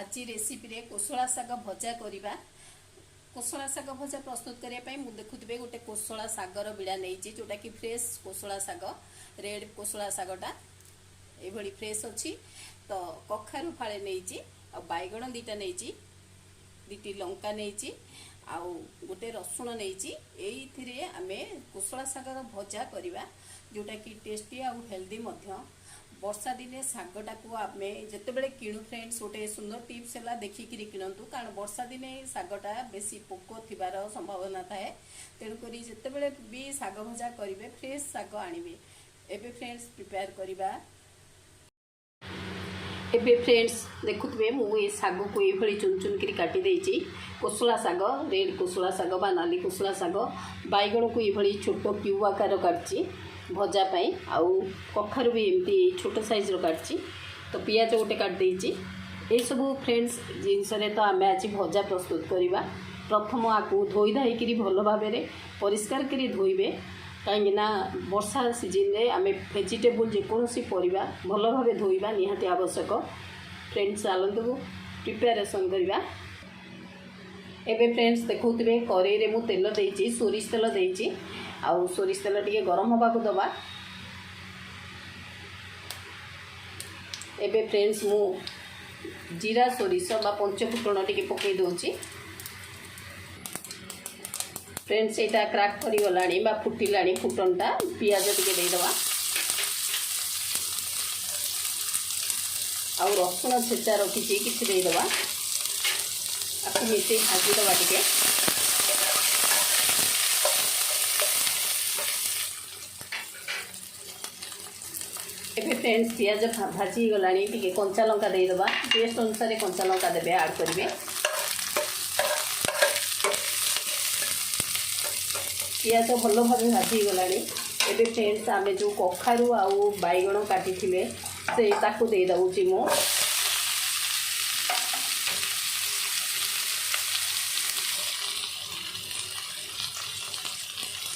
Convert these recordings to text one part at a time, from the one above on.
आज रेसिपी रे कोसला साग भजा करवा। कोसला साग भजा प्रस्तुत करने मुझे देखुवे गोटे कोसला सागर बिड़ा नहीं जोटा कि फ्रेश कोसला साग रेड कोसला सागटा ये फ्रेश अच्छी। तो कखारू फाड़े नहीं बैगण दीटा नहीं दीटी लंका नहीं आउ गोटे रसुण नहीं आम कोसला सागर भजा करवा जोटा कि टेस्टी आउ हेल्दी वर्षा दिने सागटा को आम जिते बड़े किणु फ्रेंड्स गोटे सुंदर टिप्स है देखिक किणतु कारण वर्षा दिने सागटा बेसी पोक थिबार संभावना थाए तेणुक जिते बड़े भी साग भजा करेंगे फ्रेश साग आणवे। एबे फ्रेंड्स प्रिपेयर करवा। एबे फ्रेंड्स देखुवे मुझे साग को ये चुन चुन कर काटी देछि कोसला साग रेड कोसला साग बा नाली कोसला साग बैगण को ये छोट क्यूब आकार काटछि भजा पाई आउ कखारू भी एमती छोट साइज काटछि। तो पियाज गोटे काट देछि ए सब फ्रेंड्स जिनस तो आम आज भजा प्रस्तुत करवा। प्रथम आपको धोई धाई भल भाव परिष्कार करी धोइबे कहीं वर्षा सीजन रे आम वेजिटेबल जेकोसी परिबा भल भाव धोइबा निहाती आवश्यक। फ्रेंड्स चलतु प्रिपेरेसन करवा। एबे फ्रेंड्स देखुवे कड़ाई रे मु तेल देछि सोरिष तेल देछि आउ सोरिष तेल टिके गरम होगा दबा। एबे फ्रेंड्स मु जीरा सोरिष बा पंचफुटण टिके पकई दोछि। फ्रेंड्स एटा क्रैक करी गलानी बा फुटिलानी फुटनटा पियाज टिके दे दबा आउ रसुण छेचा रखिछि किछि दे दबा आपको मिसे भाजी दबा टिके। एबे फ्रेंड्स पियाज भाजी गलानी टिके कंचा लंका दे दबा टेस्ट अनुसार कंचा लंका देबे ऐड करिवे। पियाज भल भाव भाजी गलानी। एबे फ्रेंड्स आमे जो कखारू आउ बैगण काटी थिले से ताकू दे दउची मो।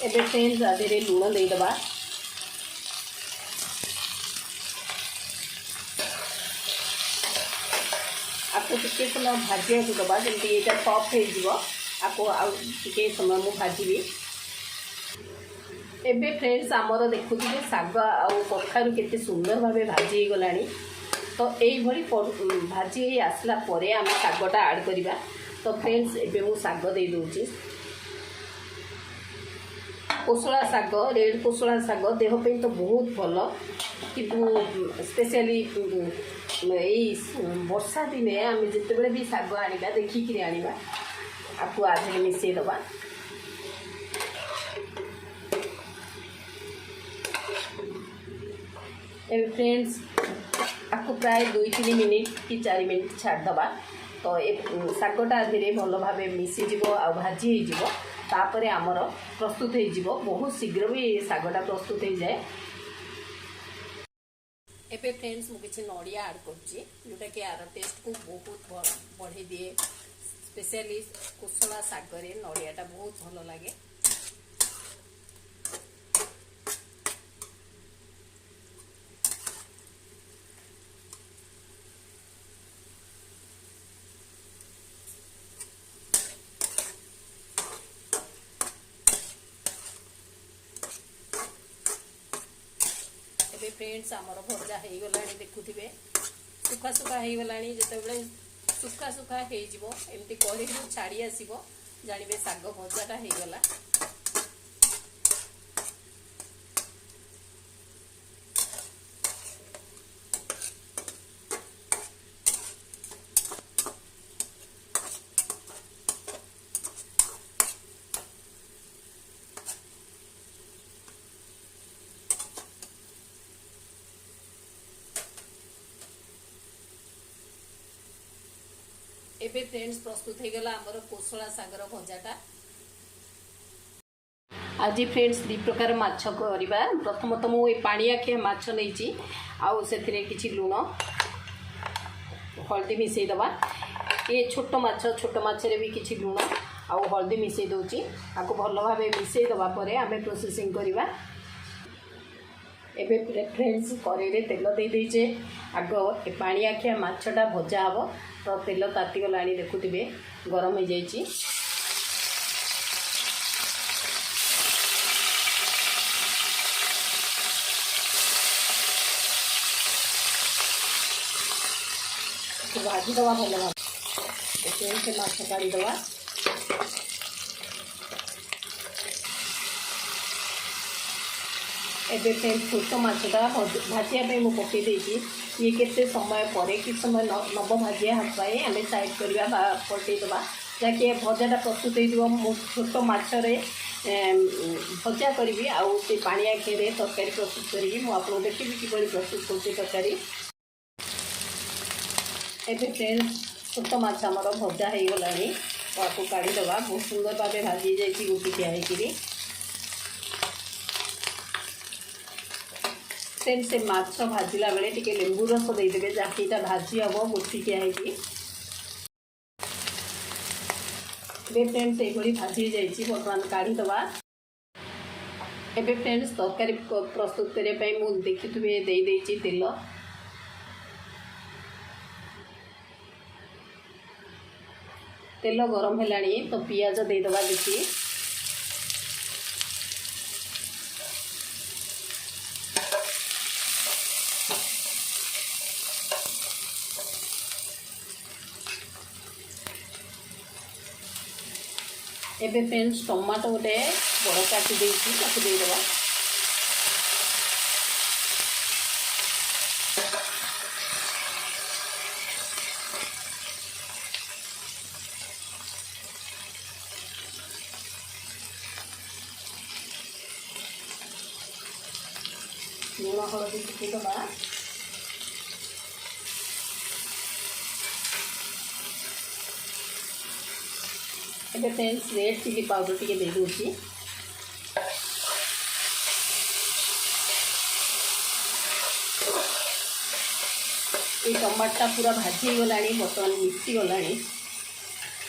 एबे फ्रेंड्स आधे लुण दे दबा आपको टिके समय भाजिया दबा जमी यहाँ सफ्ट हो टे समय मुझे भाजी। एबे फ्रेंड्स आमर देखुए साग आउ कखारू केते सुंदर भाव भाजी गलानी। तो यही भाजी आसला परे आम सागटा ऐड करवा। तो फ्रेंड्स एबे मु साग दे दूची कोसला साग रेड कोसला साग देहपाई तो बहुत भल किंतु स्पेशली यही वर्षा दिने आम जिते बड़े भी साग आनिबा देखिक आनिबा आपको आधे मिसई दबा। एबे फ्रेंड्स आपको प्राय 2-3 मिनिट कि 4 मिनिट छाड़ दबा। तो सागटा आधे भल भाव मिसीज आ भाजी हो तापर आमर प्रस्तुत हो बहुत शीघ्र भी सागटा प्रस्तुत हो जाए। एबे फ्रेंड्स मु किछि नड़िया ऐड करछि जोटा कि यार टेस्ट को बहुत बढ़े दिए। स्पेशली कोसला साग रे नड़ियाटा बहुत भल लगे। फ्रेंड्स आमर भजा हो गला देखुवे सुखा सुखा हो गला जिते बड़े सुखा सुखा होमती कढ़ी छाड़ी आसो जानवे साग भजाटा हो गला। एबे फ्रेंड्स प्रस्तुत हो गला आमर कोसला सागर भजाटा। आज फ्रेंड्स 2 प्रकार माछ करवा। प्रथम तो मुझे पाणियाखिया माछ नहीं आउ से किसी लुण हल्दी मिसई दबा। ये छोट माछरे भी किसी लुण आउ हल्दी मिसई दूची आपको भल भाव मिसई दबा परे आमे प्रोसेसिंग करवा। एबे फ्रेंड्स कड़े तेल दे देचे आग पानी आखिया माछटा भजा हम तो तेल तातीगला देखुवे गरम हो जाइए। भाजीदवा भल भाव से माछ काढ़ीदवा। एबे छोट माछटा भाजिया मुझे पकई ये केते समय पर कि समय नब भाजिया हाई आम साइड करवा पलटेदवा जहाँकि भजाटा प्रस्तुत हो छोट मछरे भजा करी आउ से पानी आखिरे तरकारी प्रस्तुत करी मुझे देखी कि प्रस्तुत कर तरकारी। एबे फ्रेंड्स छोट माछ आमर भजा हो गला आपको काढ़ीदवा बहुत सुंदर भाव भाजी जाइए गुटिकिया होकरी। फ्रेंड्स से माछ भाजिला बेले टिके लेंबू रस देदेवे जहाँकि भाजी हम गुटिकिया होगी। फ्रेंड्स ये भाजी जाइए बर्तमान काढ़ीदवा। एबे फ्रेंड्स तरकारी प्रस्तुत करने मुझे देखिए दे तेल तेल गरम है तो पियाज देदवा देखिए। एबे फ्रेंड्स टमाटो गोटे बड़ काटी देदवा। लुण हलदी पकईदवा। एबे फ्रेंड्स रेड चिली पाउडर टी दे दूची। ये टमाटा पूरा भाजी गला बर्तमान मिसी गला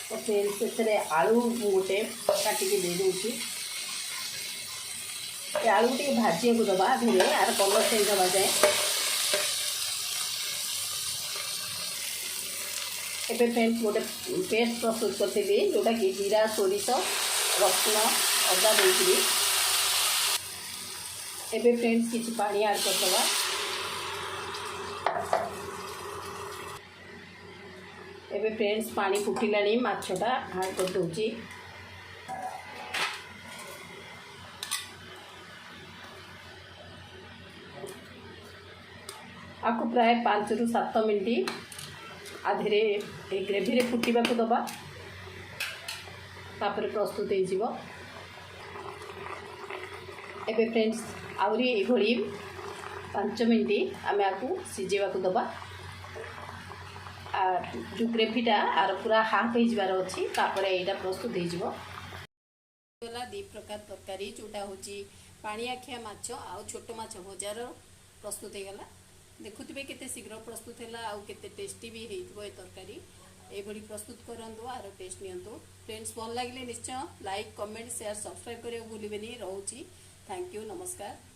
तो फ्रेंड्स से आलू गोटे काटिकी दे दूची। आलू टे भाजी को दबा धीरे आर कलर चेंज हवा जाए। एबे फ्रेंड्स गोटे पेस्ट प्रस्तुत करी जोटा कि जीरा सोरिष रसुण अदा देकरी। एबे फ्रेंड्स किसी पानी ऐड करदवा। एबे फ्रेंड्स पानी फुटिलानी माछटा ऐड कर दूची। आपको प्राय 5 ରୁ 7 मिनट आधे ग्रेवी फुटवा को दबा तापर प्रस्तुत हो। एबे फ्रेंड्स आहरी ये 5 मिनट आम आपको सिझेवा को दबा। जो ग्रेवीटा आर पूरा हाफ हो अच्छी तापर यहाँ प्रस्तुत हो। दी प्रकार तरकारी जोटा हूँ पानी आखिया माछ आ छोट माछ भजार प्रस्तुत होगा। देखुवे केते शीघ्र प्रस्तुत है आउ केते टेस्टी भी हो तरकारी ये प्रस्तुत करूँ आर टेस्ट नियंतु। फ्रेंड्स भल लगे निश्चय लाइक कमेंट शेयर सब्सक्राइब करने भूलें। रोची थैंक यू नमस्कार।